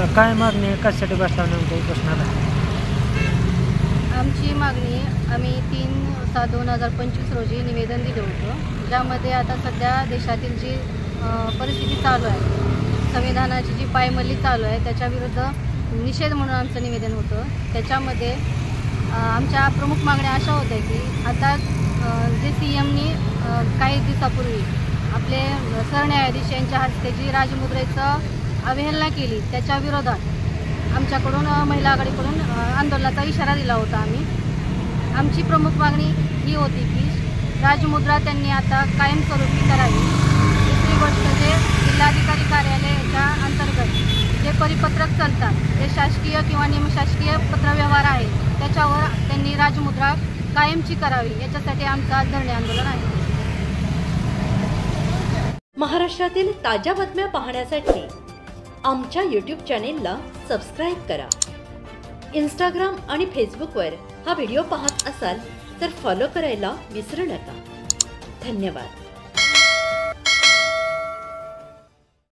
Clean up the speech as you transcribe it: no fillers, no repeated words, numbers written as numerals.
काय मागणी आहे, कशासाठी बसला नेमकं उपोषणाला? आमची मागणी आम्ही 3/7/2025 रोजी निवेदन दिलं होतं, ज्यामध्ये आता सध्या देशातील जी परिस्थिती चालू आहे, संविधानाची जी पायमल्ली चालू आहे त्याच्याविरुद्ध निषेध म्हणून आमचं निवेदन होतं. त्याच्यामध्ये आमच्या प्रमुख मागण्या अशा होत्या की आता जे CMनी काही दिवसापूर्वी आपले सरन्यायाधीश यांच्या हस्ते जी राजमुद्रेचं अवहेलना केली त्याच्या विरोधात आमच्याकडून महिला आघाडीकडून आंदोलनाचा इशारा दिला होता. आमची प्रमुख मागणी ही होती की राजमुद्रा त्यांनी आता कायमस्वरूपी करावी. दुसरी गोष्ट जे जिल्हाधिकारी कार्यालयाच्या अंतर्गत जे परिपत्रक चालतात, जे शासकीय किंवा निमशासकीय पत्रव्यवहार आहे त्याच्यावर त्यांनी राजमुद्रा कायमची करावी, याच्यासाठी आमचं आज धरणे आंदोलन आहे. महाराष्ट्रातील ताज्या बातम्या पाहण्यासाठी आमच्या YouTube चॅनेलला सबस्क्राईब करा. इंस्टाग्राम आणि फेसबुकवर हा व्हिडिओ पाहत असाल तर फॉलो करायला विसरू नका. धन्यवाद.